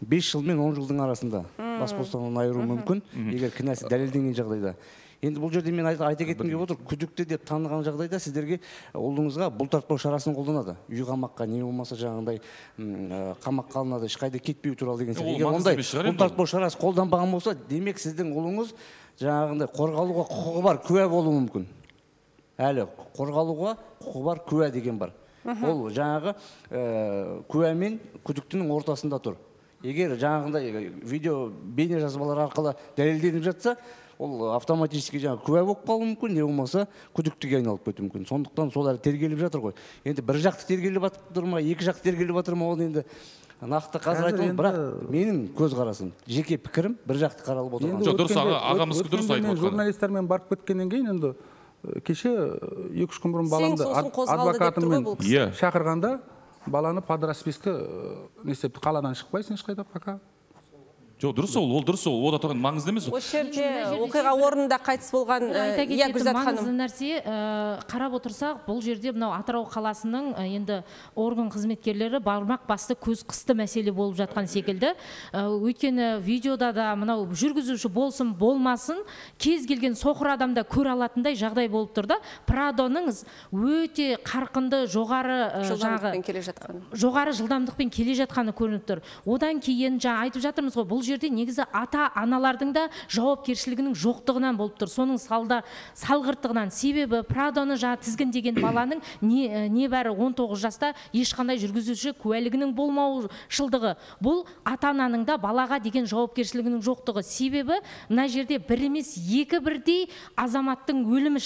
5 жыл мен 10 жылдың арасында бас бостандығынан айыру мүмкін, егер кінәсі дәлелденген жағдайда. Енді бұл жерде мен айта кеткім келіп отыр, күдікті деп таныған жағдайда сіздерге ұлыңызға бұлтартпау шарасын қолданады. Үйғамаққа не болмаса жаңағындай қамаққа алынады, ешқайда кетпеу туралы деген сияқты. Егер ондай бұлтартпау шарасы қолданбаған болса, демек сіздің ұлыңыз жаңағындай қорғалуға құқығы бар, куә болуы мүмкін. Әлі қорғалуға құқығы бар, куә деген бар. Ол жаңағы куә мен күдіктінің ортасында тұр. Егер жаңағындай видео бейне жазбалар арқылы дәлелденіп жатса, ол автоматически жаңа куә болып қалуы мүмкін, не болмаса күдіктіге айналып кетуі мүмкін. Сондықтан сол әлі тергеліп жатыр ғой. Енді бір жақты тергеліп жатыр ма, 2 жақты тергеліп жатыр ма, ол енді нақты қазір айтылмайды, бірақ менің көзқарасым, жеке пікірім бір жақты қаралып отырған. Жоқ, дұрыс, ағамыз дұрыс айтып отқан. Журналистермен барып кеткеннен кейін енді кеше 2-3 күн бұрын баламды адвокатыммен шақырғанда баланы под расписка не істепті, қаладан шықпайсың ешқайда пока. Жоқ, дұрыс ол дұрыс ол ода тұрған маңызды емес. Осы жерде оқиға орнында қайтыс болған Гүлзат ханым. Маңызды нәрсе, қарап отырсақ, бұл жерде мынау Атырау қаласының енді орган қызметкерлері бармақ басты көз қысты мәселе болып жатқан секілді. Өйткені видеода да мынау жүргізуші болсын болмасын, кез келген соқыр адамда көре алатындай жағдай болып тұр да. Прадоның өте қарқынды жоғары жылдамдықпен келе жатқаны көрініп тұр. Одан кейін жаңа айтып жатырмыз ғой, бұл жерде негізі ата-аналардың да жауапкершілігінің жоқтығынан болып тұр. Соның салғырттығынан. Себебі Прадоны жаңа тізгіндеген баланың небәрі 19 жаста ешқандай жүргізуші куәлігінің болмаушылдығы. Бұл ата-ананың да балаға деген жауапкершілігінің жоқтығы. Себебі мына жерде бір емес екі бірдей азаматтың өлімі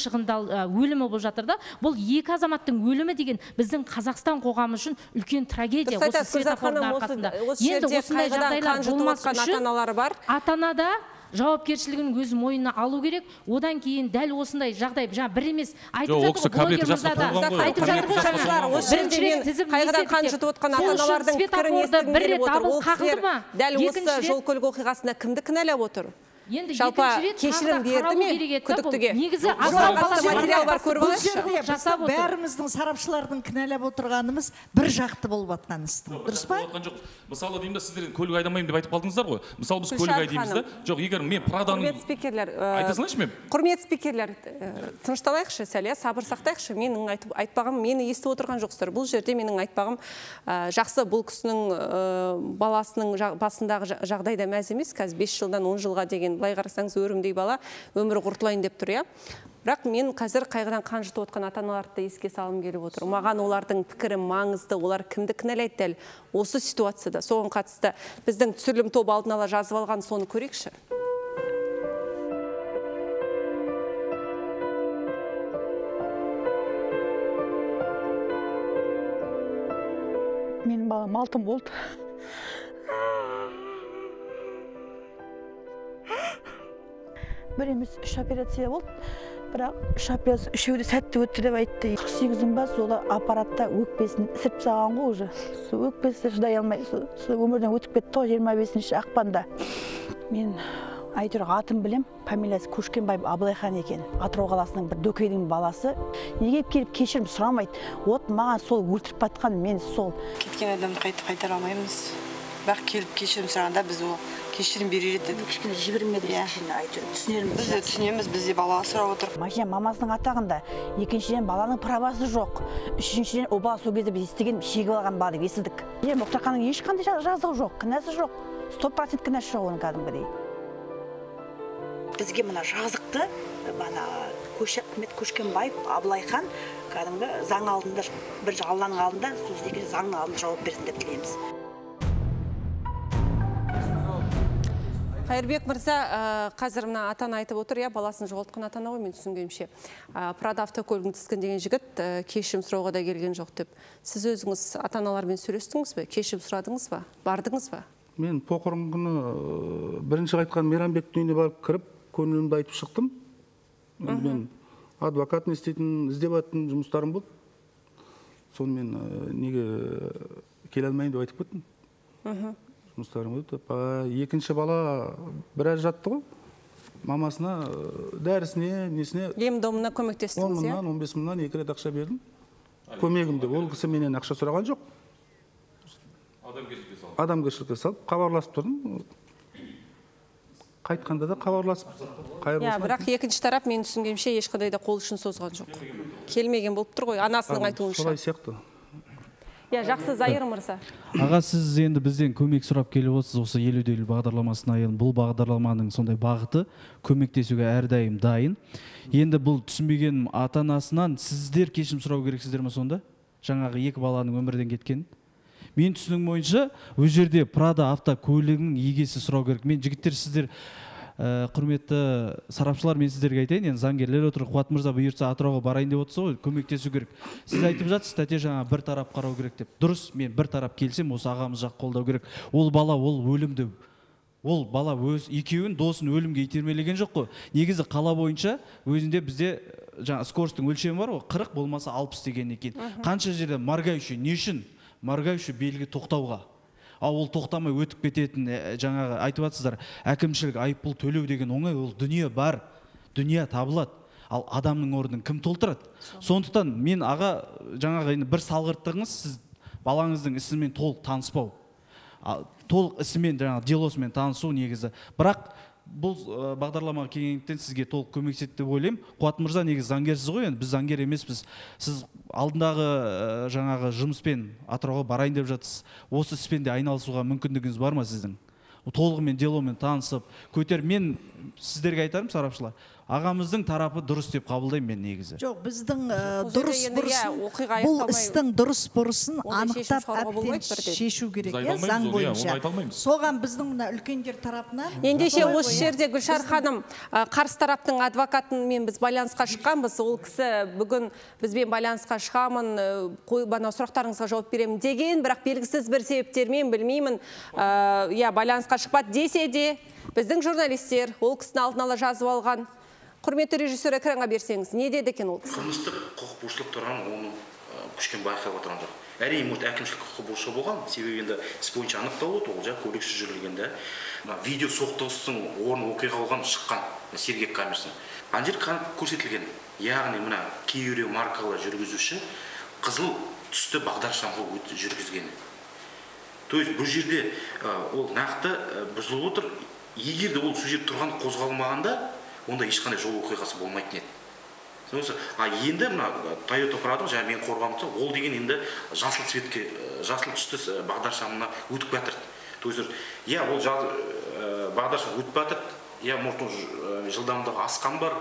болып жатыр да. Бұл екі азаматтың өлімі деген біздің Қазақстан қоғамы үшін үлкен трагедия. Осы светофордың арқасында. Енді осындай жағдайлар болмас үшін ата-анада жауапкершілігін өз мойнына алу керек. Одан кейін дәл осындай жағдай бір емес айтып дәл осы жол көлік оқиғасына кімді кінәлап отыр? Жалпы кешірім берді ме күдіктіге? Негізі бәріміздің сарапшылардың кінәлап отырғанымыз бір жақты болып жатқан іс. Дұрыс па? Мысалы деймін да, сіздер көлік айдамаймын деп айтып қалдыңыздар ғой. Мысалы біз көлік айдаймыз да. Жоқ, егер мен Праданың айта салайыншы мен? Құрметті спикерлер, тынышталайықшы сәл, сабыр сақтайықшы. Менің айтпағым, мені естіп отырған жоқсыздар. Бұл жерде менің айтпағым жақсы, бұл кісінің баласының басындағы жағдайда мәз емес. Қазір 5 жылдан 10 жылға деген былай қарасаңыз өрімдей бала өмірі құртылайын деп тұр, иә. Бірақ мен қазір қайғыдан қан жұтып отқан ата-аналарды еске салым келіп отыр. Маған олардың пікірі маңызды, олар кімді кінәлайды дәл осы ситуацияда. Соған қатысты біздің түсірілім тобы алдын ала жазып алған, соны көрейікші. Менің балам алтын болды. Бір емес 3 операция болды. Бірақ 3 операция үшеуі де сәтті өтті деп айтты. 48-дің ба сол аппаратта өкпесін ісіріп тастаған ғой уже. Сол өкпесі шыдай алмай, сол өмірден өтіп кетті ғой 25 ақпанда. Мен әйтеуір атын білем, фамилиясы Көшкенбаев Абылайхан екен. Атырау қаласының бір дөкейдің баласы. Неге келіп кешірім сұрамайды? От маған сол өлтіріп батқан, мен сол. Кеткен адамды қайтара алмаймыз. Бірақ келіп кешірім сұрағанда біз ол кешірім берер еді. Кішкене жібермеді, түсінерміз. Біз де түсінеміз, бізде бала сұрап отыр. Машина мамасының атағында. Екіншіден баланың правасы жоқ. Үшіншіден о бала сол кезде біз естіген шегіп алған бала деп естідік. Мұқтарханның ешқандай жазығы жоқ, кінәсі жоқ. 100% кінәсі жоқ оның кәдімгідей. Бізге мына жазықты Көшкенбаев Абылайхан кәдімгі заң алдында, бір Алланың алдында, сөздегі заңның алдында жауап берсін деп тілейміз. Қайырбек мырза, қазір мына атаны айтып отыр, баласын жоғалтқан атана ғой, мен түсінгенімше. Прада автокөлігін тізгіндеген жігіт кешірім сұрауға да келген жоқ деп. Сіз өзіңіз ата-аналармен сөйлестіңіз бе? Кешірім сұрадыңыз ба? Бардыңыз ба? Мен поқырын күні бірінші қайтқан Мейрамбектің үйіне барып кіріп, көңілімді айтып шықтым. Мен адвокат не істейтін, іздеп атын жұмыстарым болды. Соны мен неге келе алмайын деп айтып кеттім. Жұмыстарым өтті. Екінші бала біраз жатты ғой. Мамасына дәрісіне, несіне... Ем-домына көмектестіңіз, 10 мыңнан, 15 мыңнан 2 рет ақша бердім. Көмегімде. Ол кісі менен ақша сұраған жоқ. Адамгершілікке салып, хабарласып тұрдым. Қайтқанда да хабарласып. Бірақ екінші тарап мен түсінгенімше ешқандай да қол ұшын созған жоқ. Келмеген болып тұр ғой, анасының айтуынша. Солай сияқты. Жақсы, Зайыр мырза. Аға, сіз енді бізден көмек сұрап келіп отырсыз осы 50-50 бағдарламасына. Бұл бағдарламаның сондай бағыты көмектесуге әрдайым дайын. Енді бұл түсінбеген ата-анасынан сіздер кешірім сұрау керексіздер ме сонда? Жаңағы 2 баланың өмірден кеткен. Мен түсінігім бойынша өз жерде Прада автокөлігінің егесі сұрау керек. Мен жігіттер, сіздер құрметті сарапшылар, мен сіздерге айтайын, енді заңгерлер отыр, Қуат мырза бұйыртса Атырауға барайын деп отырсыз ғой, көмектесу керек. Сіз айтып жатсыз, тәте жаңа бір тарап қарау керек деп. Дұрыс, мен бір тарап келсем, осы ағамыз жақ қолдау керек. Ол бала, ол өлімді, ол бала өз екеуін досын өлімге итермелеген жоқ қой. Негізі қала бойынша өзінде бізде жаңа скоростың өлшемі бар ғой, 40 болмаса 60 деген екен. Қанша жерде моргающий, не үшін? Моргающий белгі тоқтауға. ал ол тоқтамай өтіп кететін, жаңағы айтып жатсыздар, әкімшілік айыппұл төлеу деген оңай, ол дүние бар, дүние табылады. Ал адамның орнын кім толтырады? Сондықтан мен аға жаңағы бір салғырттығыңыз, сіз балаңыздың ісімен толық таныспау. Толық ісімен, жаңағы делосымен танысу негізі. Бірақ бұл бағдарламаға келгендіктен сізге толық көмектеседі деп ойлаймын. Қуат мырза негізі заңгерсіз ғой, енді біз заңгер емеспіз. Сіз алдындағы жаңағы жұмыспен Атырауға барайын деп жатсыз. Осы іспен де айналысуға мүмкіндігіңіз бар ма сіздің? Толығымен деломен танысып, мен сіздерге айтарым, сарапшылар, ағамыздың тарапы дұрыс деп қабылдаймын мен негізі. Жоқ, біздің дұрыс бұрысын, бұл істің дұрыс бұрысын анықтап әбден шешу керек, заң бойынша. Соған біздің үлкендер тарапынан. Ендеше осы жерде Гүлшар ханым, қарсы тараптың адвокатын мен біз байланысқа шыққанбыз, ол кісі бүгін бізбен байланысқа шығамын, қойбана сұрақтарыңызға жауап беремін деген, бірақ белгісіз бір себептермен білмеймін, байланысқа шықпады десе де, біздің журналистер ол кісіні алдын ала жазып алған. Құрметті режиссер, экранға берсеңіз, не деді екен ол кісі? Қылмыстық құқық бұзушылық тұрған оны күшкен байқап отырған жоқ. Әрине, әкімшілік құқық бұзушылық болған, себебі енді іс бойынша анықталып отыр, ол көліксіз жүргізілгенде. Видео соқтығыстың орын оқиға болған шыққан сергек камерасынан. Ана жер көрсетілген, яғни мына Kia маркалы жүргізуші қызыл түсті бағдаршамға жүргізген. То есть бұл жерде ол нақты бұзылып отыр. Егер де ол сол жерде тұрған қозғалмағанда, онда ешқандай жол оқиғасы болмайтын еді. Енді мына Toyota Prado, жаңа мен қорғамды, ол деген енді жасыл түсті бағдаршамына өтіп жатыр. То есть, ол бағдаршам өтіп жатыр, может жылдамдығы асқан бар,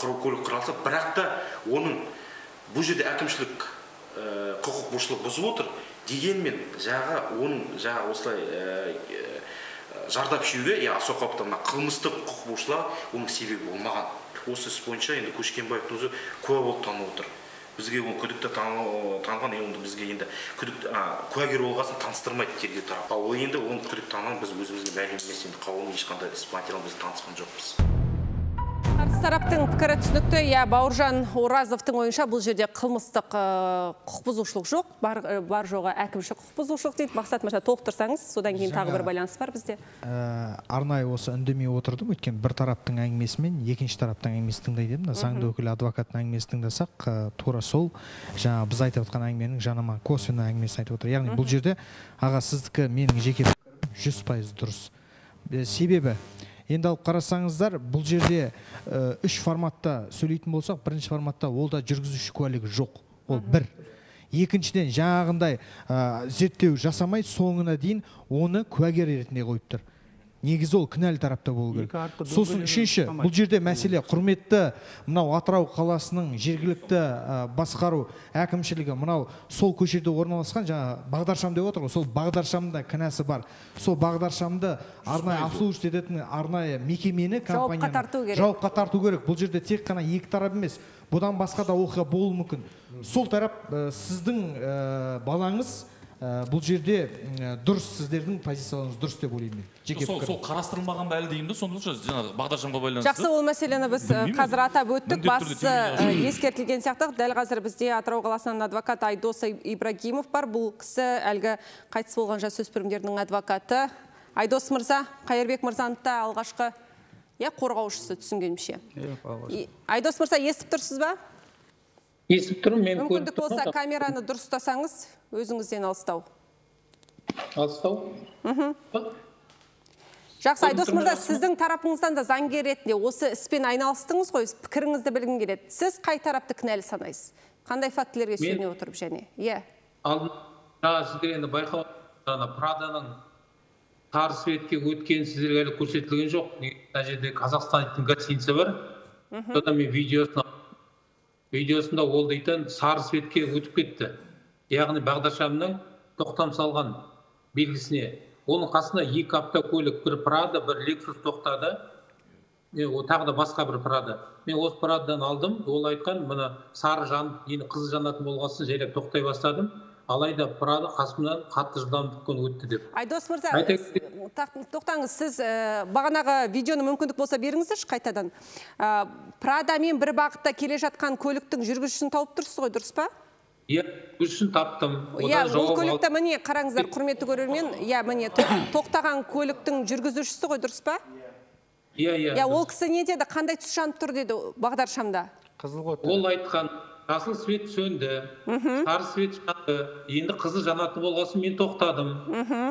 көлік құралса, бірақ та оның бұл жерде әкімшілік құқық бұзушылық бұзып отыр. Дегенмен оның осылай жардап шегуге, аса қауіпті қылмыстық құқық бұзушылық оның себебі болмаған. Осы іс бойынша енді Көшкенбаевтың өзі куә болып танылып отыр. Бізге ол күдікті танылған, енді бізге енді куәгер болғасын таныстырмайды тергеу тарапы. Ал енді оның күдікті танылған біз өзімізге мәлім емес, енді қаулының ешқандай іс материалын біз танысқан жоқпыз. Қарсы тараптың пікірі түсінікті. Бауыржан Оразовтың ойынша бұл жерде қылмыстық құқық бұзушылық жоқ, бар жоғы әкімшілік құқық бұзушылық дейді. Мақсат мырза толықтырсаңыз, содан кейін тағы бір байланыс бар бізде. Арнайы осы үндемей отырдым, өйткені бір тараптың әңгімесімен екінші тараптың әңгімесін тыңдай дедім. Заңды өкілі адвокаттың әңгімесін тыңдасақ, тура сол жаңа біз айтып отқан әңгіменің жанама косвенно әңгімесін айтып отыр. Яғни бұл жерде аға сіздікі менің жеке 100% дұрыс. Себебі енді алып қарасаңыздар, бұл жерде 3 форматта сөйлейтін болсақ, бірінші форматта ол да жүргізуші куәлігі жоқ. Ол бір. Екіншіден жаңағындай зерттеу жасамай соңына дейін оны куәгер ретінде қойып тұр. Негізі ол кінәлі тарапта болу керек. Сосын үшінші, бұл жерде мәселе құрметті мынау Атырау қаласының жергілікті басқару әкімшілігі мынау сол көшеде орналасқан жаңа бағдаршам деп отыр ғой, сол бағдаршамда кінәсі бар. Сол бағдаршамды арнайы обслуживать ететін арнайы мекемені, компанияны жауапқа тарту керек. Бұл жерде тек қана екі тарап емес, бұдан басқа да оқиға болуы мүмкін. Сол тарап сіздің балаңыз бұл жерде дұрыс, сіздердің позицияларыңыз дұрыс деп ойлаймын. Сол қарастырылмаған бәлі деймді, сонда жаңағы бағдаршамға байланысты. Жақсы, ол мәселені біз қазір атап өттік. Басы ескертілген сияқты. Дәл қазір бізде Атырау қаласынан адвокат Айдос Ибрагимов бар. Бұл кісі әлгі қайтыс болған жасөспірімдердің адвокаты. Айдос мырза, Қайырбек мырзаның да алғашқы қорғаушысы түсінгенімше. Айдос мырза, естіп тұрсыз ба? Естіп тұрмын, мен көріп тұрмын. Мүмкіндік болса, камераны дұрыстасаңыз, өзіңізден алыстау. Алыстау? Жақсы, Айдос мырза, сіздің тарапыңыздан да заңгер ретінде осы іспен айналыстыңыз ғой, пікіріңізді білгім келеді. Сіз қай тарапты кінәлі санайсыз? Қандай фактілерге сүйене отырып және? Сіздер енді байқау, Праданың тар светке өткен сіздерге әлі көрсетілген жоқ. Мына жерде Қазақстан дейтін гостиница бар. Содан мен видеосында ол дейтін сары светке өтіп кетті. Яғни бағдаршамның тоқтам салған белгісіне. Оның қасында 2 автокөлік, бір Прада, бір Lexus тоқтады. Тағы да басқа бір Прада. Мен осы Прададан алдым, ол айтқан, мұны сары жан, енді қызы жанатын болғасын жайлап тоқтай бастадым. Алайда Прада қасымнан қатты жылдамдықпен өтті деп. Айдос мырза, тоқтаңыз, сіз бағанағы видеоны мүмкіндік болса беріңіздерші қайтадан. Прадамен бір бағытта келе жатқан көліктің жүргізушісін тауып тұрсыз ғой, дұрыс па? Иә, үшін таптым. Иә, ол көлікті міне қараңыздар, құрметті көрермен, иә, міне тоқтаған көліктің жүргізушісі ғой, дұрыс па? Иә, ол кісі не деді, қандай түс жанып тұр деді бағдаршамда? Қызыл ғой. Ол айтқан, жасыл свет сөнді, сары свет жанды, енді қызыл жанаты болғасын мен тоқтадым.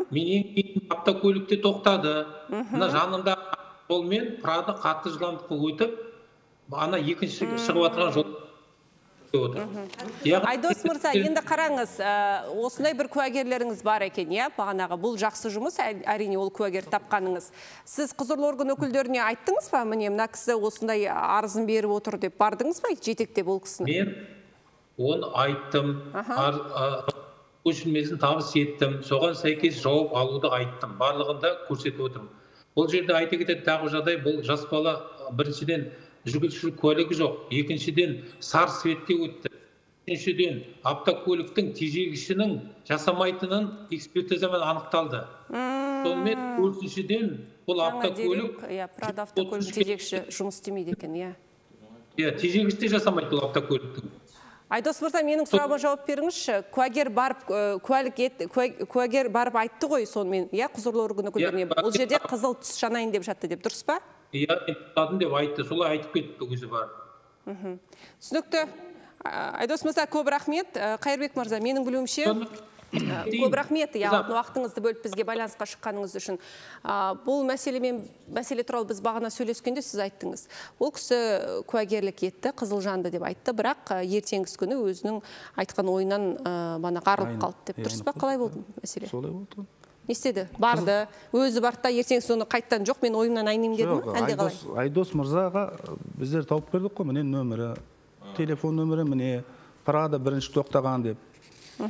Менен кейін автокөлікте тоқтады. Мына жанымда жолмен Прада қатты жылдамдыққа өтіп, ана екінші шығып жатқан жол. Айдос мырза, енді қараңыз, осындай бір куәгерлеріңіз бар екен, иә, бағанағы бұл жақсы жұмыс, әрине ол куәгер тапқаныңыз. Сіз құзырлы орган өкілдеріне айттыңыз ба, міне мына кісі осындай арызын беріп отыр деп бардыңыз ба, жетектеп ол кісіні? Мен оны айттым, көшірмесін табыс еттім, соған сәйкес жауап алуды айттым, барлығында көрсетіп отырмын. Бұл жерде айта кететін тағы жағдай, бұл жас бала біріншіден жүргізушілік куәлігі жоқ, екіншіден сары светте өтті, үшіншіден автокөліктің тежегішінің жасамайтынын экспертизамен анықталды. Сонымен төртіншіден бұл автокөлік Прада автокөлік тежегіші жұмыс істемейді екен, иә. Иә, тежегіште жасамайды бұл автокөліктің. Айдос мырза, менің сұрағыма жауап беріңізші, куәгер барып айтты ғой сонымен, иә, құзырлы орган өкілдеріне, бұл жерде қызыл түс жанайын деп жатты деп, дұрыс па? Иә, мен деп айтты, солай айтып кетті өзі бар. Түсінікті. Айдос мырза, көп рахмет. Қайырбек мырза, менің білуімше, көп рахмет, уақытыңызды бөліп бізге байланысқа шыққаныңыз үшін. Бұл мәселе туралы біз бағана сөйлескенде сіз айттыңыз. Ол кісі куәгерлік етті, қызыл жанды деп айтты, бірақ ертеңгісі күні өзінің айтқан ойынан арылып қалды деп. Дұрыс па? Қалай болды мәселе? Солай болды. Не істеді? Барды, өзі барды, ертеңгісі оны қайттан жоқ, мен ойымнан айнайым деді ме? Әлде қалай? Айдос мырзаға біздер тауып бердік қой, міне нөмірі, телефон нөмірі, міне Прада бірінші тоқтаған деп.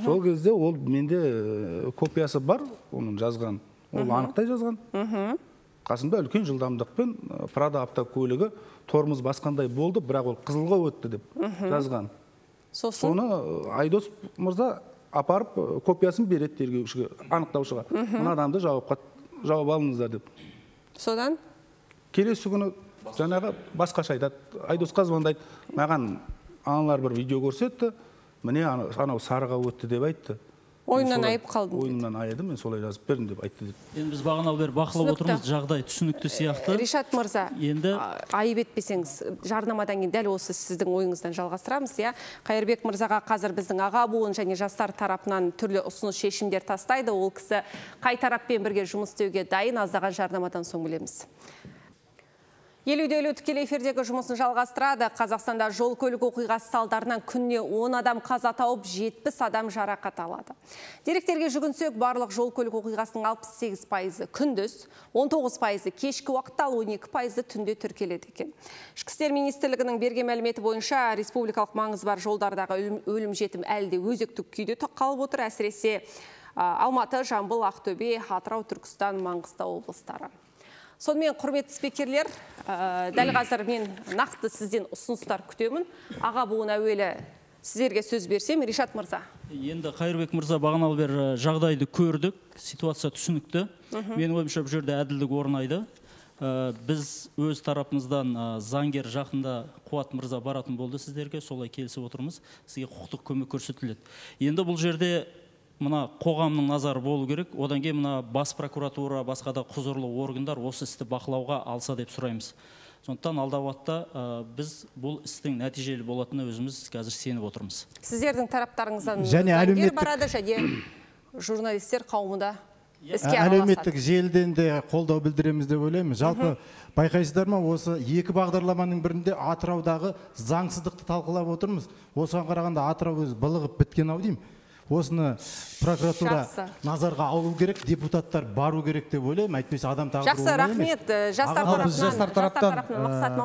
Сол кезде ол менде копиясы бар, оның жазған, ол анықтай жазған. Қасымда үлкен жылдамдықпен Прада автокөлігі тормоз басқандай болды, бірақ ол қызылға өтті деп жазған. Соны Айдос мырза апарып копиясын береді тергеушіге, анықтаушыға. Мына адамды жауап алыңыздар деп. Содан? Келесі күні жаңағы басқаша айтады. Айдосқа звондайды, маған аналар бір видео көрсетті, міне анау сарыға өтті деп айтты. Ойымнан айып қалдым. Ойымнан айды, мен солай жазып бердім деп айтты деп. Енді біз бағаналы бері бақылап отырмыз, жағдай түсінікті сияқты. Ришат мырза, айып етпесеңіз, жарнамадан кейін дәл осы сіздің ойыңыздан жалғастырамыз, иә. Қайырбек мырзаға қазір біздің аға буын және жастар тарапынан түрлі ұсыныс шешімдер тастайды. Ол кісі қай тараппен бірге жұмыс істеуге дайын, аздаған жарнамадан соң білеміз. 50-50 тікелей эфирдегі жұмысын жалғастырады. Қазақстанда жол көлік оқиғасы салдарынан күніне 10 адам қаза тауып, 70 адам жарақат алады. Деректерге жүгінсек, барлық жол көлік оқиғасының 68% күндіз, 19% кешкі уақытта, 12% түнде тіркеледі екен. Ішкі істер министрлігінің берген мәліметі бойынша республикалық маңызы бар жолдардағы өлім жетім әлде өзекті күйде қалып отыр, әсіресе Алматы, Жамбыл, Ақтөбе, Атырау, Түркістан, Маңғыстау облыстары. Сонымен, құрметті спикерлер, дәл қазір мен нақты сізден ұсыныстар күтемін. Аға буын әуелі сіздерге сөз берсем, Ришат мырза. Енді Қайырбек мырза бағаналы бері жағдайды көрдік, ситуация түсінікті. Менің ойымша бұл жерде әділдік орнайды. Біз өз тарапымыздан заңгер жақында Қуат мырза баратын болды сіздерге, солай келісіп отырмыз. Сізге құқықтық көмек көрсетіледі. Енді бұл жерде мына қоғамның назары болу керек, одан кейін мына бас прокуратура, басқа да құзырлы органдар осы істі бақылауға алса деп сұраймыз. Сондықтан алдағы уақытта біз бұл істің нәтижелі болатынына өзіміз қазір сеніп отырмыз. Сіздердің тараптарыңыздан заңгер барады және журналистер қауымында іске араласады. Әлеуметтік желіден де қолдау білдіреміз деп ойлаймын. Жалпы байқайсыздар ма, осы екі бағдарламаның бірінде Атыраудағы заңсыздықты талқылап отырмыз. Осыған қарағанда Атырау өзі былығып біткен ау деймін. Осыны прокуратура назарға алу керек, депутаттар бару керек деп ойлаймын. Әйтпесе адам тағдыры жақсы, рахмет. Жастар тараптан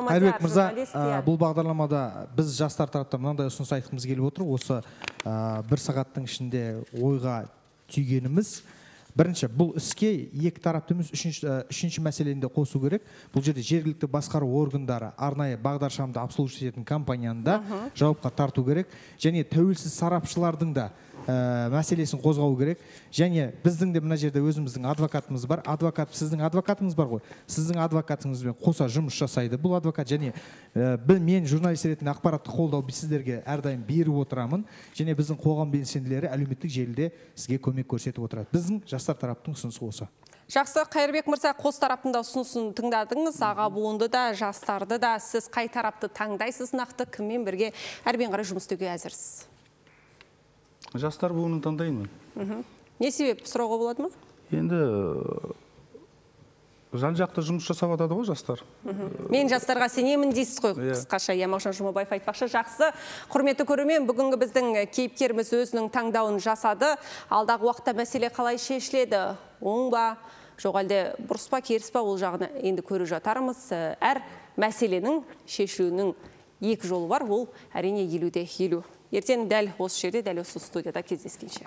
Қайырбек мырза, бұл бағдарламада біз жастар тараптан мынандай ұсыныс айтқымыз келіп отыр. Осы бір сағаттың ішінде ойға түйгеніміз, бірінші, бұл іске екі тарапты емес, үшінші мәселені де қосу керек. Бұл жерде жергілікті басқару органдары арнайы бағдаршамды обслуживать ететін компанияны да жауапқа тарту керек. Және тәуелсіз сарапшылардың да мәселесін қозғау керек. Және біздің де мына жерде өзіміздің адвокатымыз бар. Адвокат, сіздің адвокатыңыз бар ғой. Сіздің адвокатыңызбен қоса жұмыс жасайды бұл адвокат. Және мен журналист ретінде ақпаратты қолдау сіздерге әрдайым беріп отырамын. Және біздің қоғам белсенділері әлеуметтік желіде сізге көмек көрсетіп отырады. Біздің жастар тараптың ұсынысы осы. Жақсы, Қайырбек мырза, қос тараптың да ұсынысын тыңдадыңыз. Аға буынды да, жастарды да. Сіз қай тарапты таңдайсыз, нақты кіммен бірге әрмен қарай жұмыс істеуге әзірсіз? Жастар буынын таңдаймын. Не себеп, сұрауға болады ма? Енді жан-жақты жұмыс жасап жатады ғой жастар. Мен жастарға сенемін дейсіз ғой, қысқаша. Мағжан Жұмабаев айтпақшы. Жақсы, құрметті көрермен, бүгінгі біздің кейіпкеріміз өзінің таңдауын жасады. Алдағы уақытта мәселе қалай шешіледі? Оң ба, жоқ әлде бұрыс па, керіс па, ол жағына енді көріп жатармыз. Әр мәселенің шешуінің екі жолы бар, ол әрине 50-50. Ертең дәл осы жерде, дәл осы студияда кездескенше.